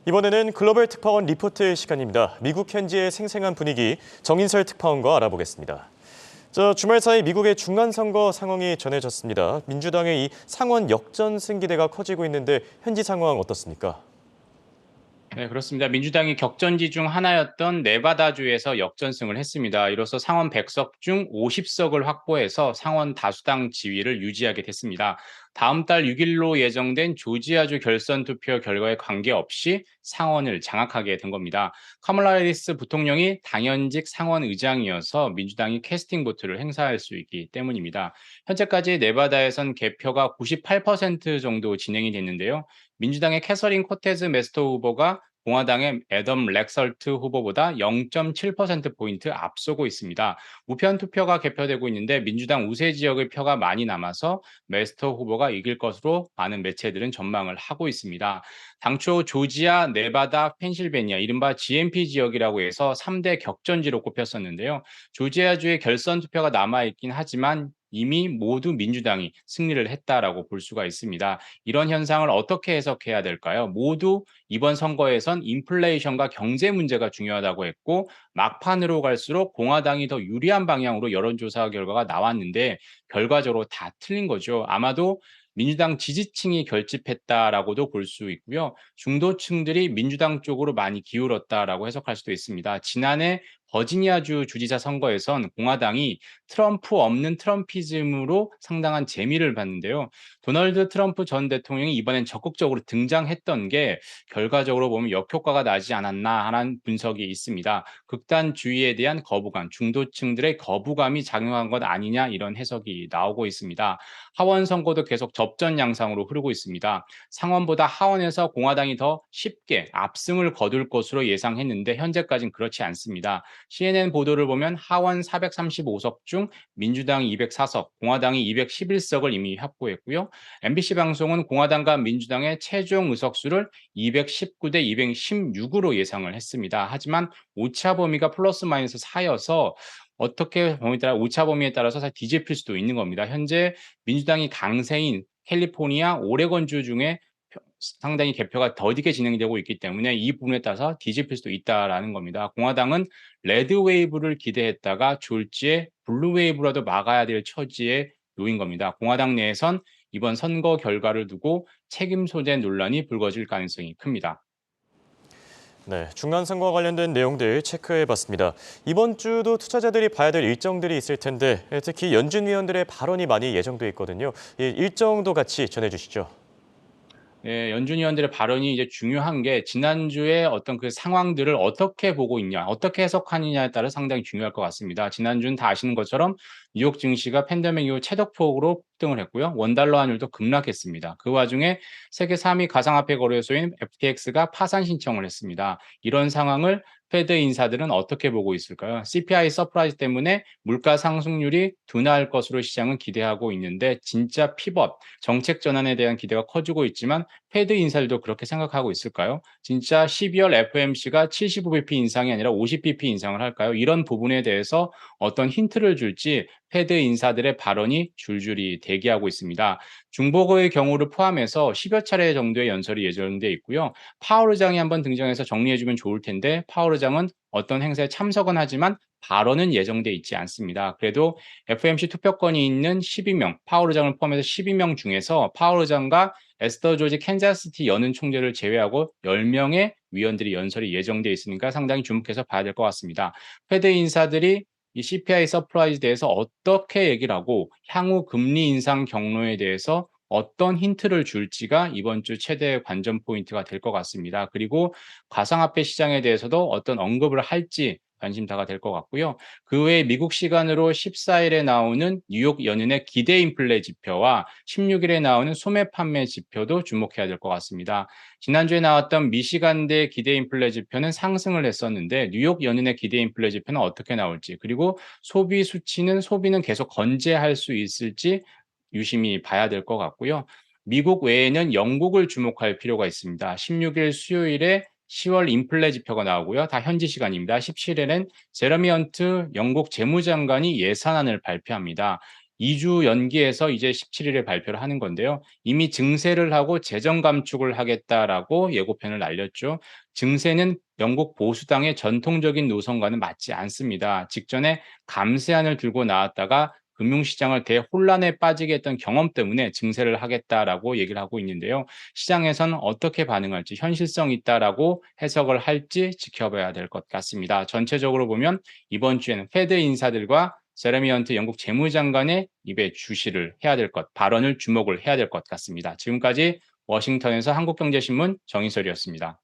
이번에는 글로벌 특파원 리포트 시간입니다. 미국 현지의 생생한 분위기 정인설 특파원과 알아보겠습니다. 주말 사이 미국의 중간선거 상황이 전해졌습니다. 민주당의 이 상원 역전승 기대가 커지고 있는데 현지 상황 어떻습니까? 네, 그렇습니다. 민주당이 격전지 중 하나였던 네바다주에서 역전승을 했습니다. 이로써 상원 100석 중 50석을 확보해서 상원 다수당 지위를 유지하게 됐습니다. 다음 달 6일로 예정된 조지아주 결선 투표 결과에 관계없이 상원을 장악하게 된 겁니다. 카멀라 해리스 부통령이 당연직 상원 의장이어서 민주당이 캐스팅 보트를 행사할 수 있기 때문입니다. 현재까지 네바다에선 개표가 98% 정도 진행이 됐는데요. 민주당의 캐서린 코테즈 메스터 후보가 공화당의 애덤 렉설트 후보보다 0.7%포인트 앞서고 있습니다. 우편 투표가 개표되고 있는데 민주당 우세 지역의 표가 많이 남아서 메스터 후보가 이길 것으로 많은 매체들은 전망을 하고 있습니다. 당초 조지아, 네바다, 펜실베니아, 이른바 GMP 지역이라고 해서 3대 격전지로 꼽혔었는데요. 조지아주의 결선 투표가 남아있긴 하지만 이미 모두 민주당이 승리를 했다라고 볼 수가 있습니다. 이런 현상을 어떻게 해석해야 될까요? 모두 이번 선거에선 인플레이션과 경제 문제가 중요하다고 했고 막판으로 갈수록 공화당이 더 유리한 방향으로 여론조사 결과가 나왔는데 결과적으로 다 틀린 거죠. 아마도 민주당 지지층이 결집했다라고도 볼 수 있고요. 중도층들이 민주당 쪽으로 많이 기울었다라고 해석할 수도 있습니다. 지난해 버지니아주 주지사 선거에선 공화당이 트럼프 없는 트럼피즘으로 상당한 재미를 봤는데요. 도널드 트럼프 전 대통령이 이번엔 적극적으로 등장했던 게 결과적으로 보면 역효과가 나지 않았나 하는 분석이 있습니다. 극단주의에 대한 거부감, 중도층들의 거부감이 작용한 것 아니냐 이런 해석이 나오고 있습니다. 하원 선거도 계속 접전 양상으로 흐르고 있습니다. 상원보다 하원에서 공화당이 더 쉽게 압승을 거둘 것으로 예상했는데 현재까지는 그렇지 않습니다. CNN 보도를 보면 하원 435석 중 민주당이 204석, 공화당이 211석을 이미 확보했고요. MBC 방송은 공화당과 민주당의 최종 의석수를 219대 216으로 예상을 했습니다. 하지만 오차 범위가 플러스 마이너스 4여서 어떻게 범위에 따라 오차 범위에 따라서 뒤집힐 수도 있는 겁니다. 현재 민주당이 강세인 캘리포니아, 오레곤주 중에 상당히 개표가 더디게 진행되고 있기 때문에 이 부분에 따라서 뒤집힐 수도 있다라는 겁니다. 공화당은 레드 웨이브를 기대했다가 졸지에 블루 웨이브라도 막아야 될 처지에 놓인 겁니다. 공화당 내에선 이번 선거 결과를 두고 책임 소재 논란이 불거질 가능성이 큽니다. 네, 중간선거와 관련된 내용들 체크해봤습니다. 이번 주도 투자자들이 봐야 될 일정들이 있을 텐데 특히 연준 위원들의 발언이 많이 예정돼 있거든요. 이 일정도 같이 전해주시죠. 예, 연준 위원들의 발언이 이제 중요한 게 지난주에 어떤 그 상황들을 어떻게 보고 있냐, 어떻게 해석하느냐에 따라 상당히 중요할 것 같습니다. 지난주는 다 아시는 것처럼 뉴욕 증시가 팬데믹 이후 최대폭으로 급등을 했고요. 원달러 환율도 급락했습니다. 그 와중에 세계 3위 가상화폐 거래소인 FTX가 파산 신청을 했습니다. 이런 상황을 페드 인사들은 어떻게 보고 있을까요? CPI 서프라이즈 때문에 물가 상승률이 둔화할 것으로 시장은 기대하고 있는데 진짜 피벗, 정책 전환에 대한 기대가 커지고 있지만 페드 인사들도 그렇게 생각하고 있을까요? 진짜 12월 FOMC가 75bp 인상이 아니라 50bp 인상을 할까요? 이런 부분에 대해서 어떤 힌트를 줄지 페드 인사들의 발언이 줄줄이 대기하고 있습니다. 중보고의 경우를 포함해서 10여 차례 정도의 연설이 예정돼 있고요. 파월 의장이 한번 등장해서 정리해주면 좋을 텐데 파월 의장은 어떤 행사에 참석은 하지만 발언은 예정돼 있지 않습니다. 그래도 FOMC 투표권이 있는 12명, 파월 의장을 포함해서 12명 중에서 파월 의장과 에스더 조지 캔자스시티 연은 총재를 제외하고 10명의 위원들이 연설이 예정돼 있으니까 상당히 주목해서 봐야 될 것 같습니다. 페드 인사들이 이 CPI 서프라이즈에 대해서 어떻게 얘기를 하고 향후 금리 인상 경로에 대해서 어떤 힌트를 줄지가 이번 주 최대 관전 포인트가 될 것 같습니다. 그리고 가상화폐 시장에 대해서도 어떤 언급을 할지 관심사가 될 것 같고요. 그 외에 미국 시간으로 14일에 나오는 뉴욕 연은의 기대 인플레 지표와 16일에 나오는 소매 판매 지표도 주목해야 될 것 같습니다. 지난주에 나왔던 미시간대 기대 인플레 지표는 상승을 했었는데 뉴욕 연은의 기대 인플레 지표는 어떻게 나올지 그리고 소비 수치는 소비는 계속 건재할 수 있을지 유심히 봐야 될 것 같고요. 미국 외에는 영국을 주목할 필요가 있습니다. 16일 수요일에 10월 인플레 지표가 나오고요. 다 현지 시간입니다. 17일에는 제러미 헌트 영국 재무장관이 예산안을 발표합니다. 2주 연기해서 이제 17일에 발표를 하는 건데요. 이미 증세를 하고 재정 감축을 하겠다라고 예고편을 날렸죠. 증세는 영국 보수당의 전통적인 노선과는 맞지 않습니다. 직전에 감세안을 들고 나왔다가 금융시장을 대혼란에 빠지게 했던 경험 때문에 증세를 하겠다라고 얘기를 하고 있는데요. 시장에서는 어떻게 반응할지 현실성 있다라고 해석을 할지 지켜봐야 될 것 같습니다. 전체적으로 보면 이번 주에는 페드 인사들과 제레미 헌트 영국 재무장관의 입에 주시를 해야 될 것, 발언을 주목을 해야 될 것 같습니다. 지금까지 워싱턴에서 한국경제신문 정인설이었습니다.